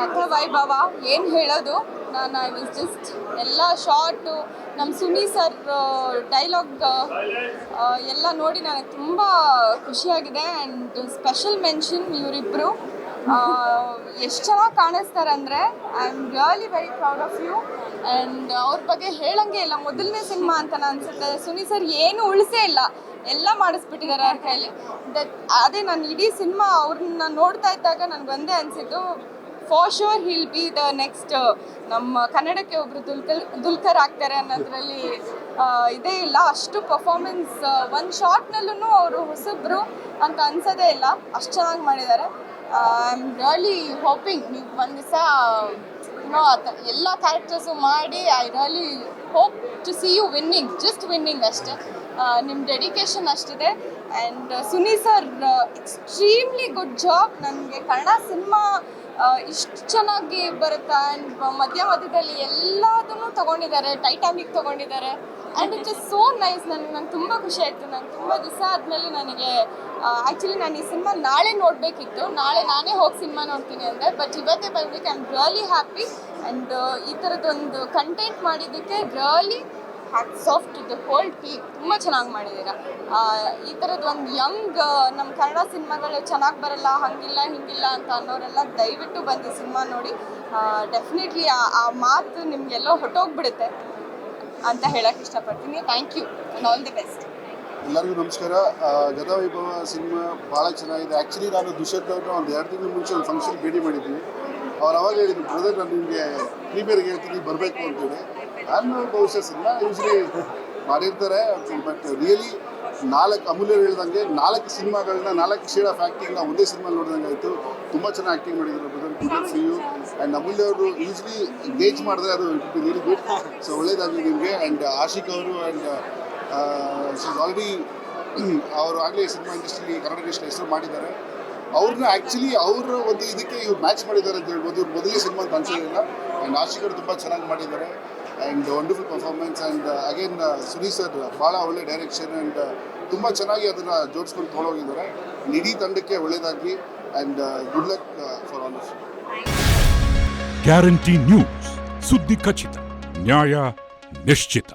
ಕಥಾ ವೈಭವ ಏನು ಹೇಳೋದು. ನಾನು ಐ ವಾಸ್ ಜಸ್ಟ್ ಎಲ್ಲ ಶಾರ್ಟು ನಮ್ಮ ಸುನಿ ಸರ್ ಡೈಲಾಗ್ ಎಲ್ಲ ನೋಡಿ ನನಗೆ ತುಂಬ ಖುಷಿಯಾಗಿದೆ. ಆ್ಯಂಡ್ ಸ್ಪೆಷಲ್ ಮೆನ್ಷನ್ ಇವರಿಬ್ಬರು ಎಷ್ಟು ಚೆನ್ನಾಗಿ ಕಾಣಿಸ್ತಾರೆ ಅಂದರೆ I am really very proud of you. And ಅವ್ರ ಬಗ್ಗೆ ಹೇಳಂಗೆ ಇಲ್ಲ, ಮೊದಲನೇ ಸಿನಿಮಾ ಅಂತ ಅನಿಸುತ್ತೆ. ಸುನಿ ಸರ್ ಏನು ಉಳಿಸೇ ಇಲ್ಲ, ಎಲ್ಲ ಮಾಡಿಸ್ಬಿಟ್ಟಿದ್ದಾರೆ ಅವ್ರ ಕೈಲಿ. ಅದೇ ನಾನು ಇಡೀ ಸಿನಿಮಾ ಅವ್ರನ್ನ ನೋಡ್ತಾ ಇದ್ದಾಗ ನನಗೆ ಒಂದೇ ಅನಿಸಿದ್ದು, for sure he'll be the next ನಮ್ಮ ಕನ್ನಡಕ್ಕೆ ಒಬ್ಬರು ದುಲ್ಕರ್ ಆಗ್ತಾರೆ ಅನ್ನೋದ್ರಲ್ಲಿ ಇದೇ ಇಲ್ಲ. ಅಷ್ಟು ಪರ್ಫಾರ್ಮೆನ್ಸ್ ಒಂದು ಶಾರ್ಟ್ನಲ್ಲೂ ಅವರು ಹೊಸಬ್ರು ಅಂತ ಅನ್ಸೋದೇ ಇಲ್ಲ, ಅಷ್ಟು ಚೆನ್ನಾಗಿ ಮಾಡಿದ್ದಾರೆ. ಐ ಆಮ್ ರಿಯಲಿ ಹೋಪಿಂಗ್ ನೀವು ಒಂದು ದಿವಸ ಎಲ್ಲ ಕ್ಯಾರೆಕ್ಟರ್ಸು ಮಾಡಿ I really hope to see you winning, just winning ಅಷ್ಟೇ. ನಿಮ್ಮ ಡೆಡಿಕೇಶನ್ ಅಷ್ಟಿದೆ. And Suni sir extremely good job. ನನಗೆ ಕನ್ನಡ ಸಿನಿಮಾ ಇಷ್ಟು ಚೆನ್ನಾಗಿ ಬರುತ್ತೆ. ಆ್ಯಂಡ್ ಮಧ್ಯದಲ್ಲಿ ಎಲ್ಲದನ್ನು ತೊಗೊಂಡಿದ್ದಾರೆ, ಟೈಟಾನಿಕ್ ತೊಗೊಂಡಿದ್ದಾರೆ. And it is so nice. ನಂಗೆ ತುಂಬ ಖುಷಿ ಆಯಿತು. ನಂಗೆ ತುಂಬ ದಿವಸ ಆದಮೇಲೆ ನನಗೆ ಆ್ಯಕ್ಚುಲಿ ನಾನು ಈ ಸಿನಿಮಾ ನಾಳೆ ನೋಡಬೇಕಿತ್ತು, ನಾಳೆ ನಾನೇ ಹೋಗಿ ಸಿನಿಮಾ ನೋಡ್ತೀನಿ ಅಂದರೆ, ಬಟ್ ಇವತ್ತೇ ಬಂದ್ಬಿಟ್ಟು I am really happy. And ಈ ಥರದ್ದೊಂದು ಕಂಟೆಂಟ್ ಮಾಡಿದ್ದಕ್ಕೆ really hats off to the whole team. ತುಂಬ ಚೆನ್ನಾಗಿ ಮಾಡಿದ್ದೀರಾ. ಈ ಥರದ್ದು ಒಂದು ಯಂಗ್ ನಮ್ಮ ಕನ್ನಡ ಸಿನಿಮಾಗಳು ಚೆನ್ನಾಗಿ ಬರಲ್ಲ, ಹಂಗಿಲ್ಲ ಹಿಂಗಿಲ್ಲ ಅಂತ ಅನ್ನೋರೆಲ್ಲ ದಯವಿಟ್ಟು ಬಂದು ಸಿನಿಮಾ ನೋಡಿ. ಡೆಫಿನೆಟ್ಲಿ ಆ ಮಾತು ನಿಮಗೆಲ್ಲೋ ಹೊಟ್ಟೋಗ್ಬಿಡುತ್ತೆ ಅಂತ ಹೇಳಕ್ಕೆ ಇಷ್ಟಪಡ್ತೀನಿ. Thank you and all the best. ಎಲ್ಲರಿಗೂ ನಮಸ್ಕಾರ. ಗದಾ ವೈಭವ ಸಿನಿಮಾ ಭಾಳ ಚೆನ್ನಾಗಿದೆ. ಆ್ಯಕ್ಚುಲಿ ನಾನು ದುಷ್ಯಂತ್ ಅವ್ರನ್ನ ಒಂದು 2 ತಿಂಗಳ ಮುಂಚೆ ಒಂದು ಫಂಕ್ಷನ್ ಭೇಟಿ ಮಾಡಿದ್ವಿ. ಅವ್ರು ಅವಾಗ ಹೇಳಿದ್ರು, ಬ್ರದರ್ ನಾನು ನಿಮಗೆ ಪ್ರೀಮಿಯರ್ಗೆ ಹೇಳ್ತೀನಿ ಬರಬೇಕು ಅಂತೇಳಿ. ನಾನು ಬಹುಶಃ ಸಿನಿಮಾ ಯೂಸ್ಲಿ ಮಾಡಿರ್ತಾರೆ, ಬಟ್ ರಿಯಲಿ 4 ಅಮೂಲ್ಯರು ಹೇಳ್ದಂಗೆ 4 ಸಿನಿಮಾಗಳನ್ನ 4 ಶೇಡ್ ಆಫ್ ಆ್ಯಕ್ಟಿಂಗ್ನ ಒಂದೇ ಸಿನಿಮಾ ನೋಡಿದಂಗೆ ಆಯಿತು. ತುಂಬ ಚೆನ್ನಾಗಿ ಆ್ಯಕ್ಟಿಂಗ್ ಮಾಡಿದ್ರು brother. Good for you. And Amulya ಅವರು ಯೂಸ್ಲಿ ಗೇಜ್ ಮಾಡಿದ್ರೆ ಅದು it be very good. So ಒಳ್ಳೇದಾಗಲಿ ನಿಮಗೆ. ಆ್ಯಂಡ್ ಆಶಿಕ್ ಅವರು ಆ್ಯಂಡ್ ಆಲ್ರೆಡಿ ಅವರು ಆಗಲೇ ಸಿನಿಮಾ ಇಂಡಸ್ಟ್ರಿ ಕನ್ನಡ ಇಂಡಸ್ಟ್ರಿ ಹೆಸರು ಮಾಡಿದ್ದಾರೆ. ಅವ್ರನ್ನ ಆ್ಯಕ್ಚುಲಿ ಅವರ ಒಂದು ಇದಕ್ಕೆ ಇವ್ರು ಮ್ಯಾಚ್ ಮಾಡಿದ್ದಾರೆ ಅಂತ ಹೇಳ್ಬೋದು. ಇವ್ರು ಮೊದಲೇ ಸಿನಿಮಾ ಅಂತ ಅನ್ಸೋದಿಲ್ಲ. ಆ್ಯಂಡ್ ಆಶಿಕ್ ಅವರು ತುಂಬ ಚೆನ್ನಾಗಿ ಮಾಡಿದ್ದಾರೆ. And wonderful performance. And again Suni sir ಭಾಳ ಒಳ್ಳೆ ಡೈರೆಕ್ಷನ್. ಆ್ಯಂಡ್ ತುಂಬ ಚೆನ್ನಾಗಿ ಅದನ್ನು ಜೋಡಿಸ್ಕೊಂಡು ತೊಗೊಂಡೋಗಿದ್ದಾರೆ. ಇಡೀ ತಂಡಕ್ಕೆ ಒಳ್ಳೆಯದಾಗಲಿ. And good luck for all of you. Guarantee news, ಸುದ್ದಿ ಖಚಿತ, ನ್ಯಾಯ ನಿಶ್ಚಿತ.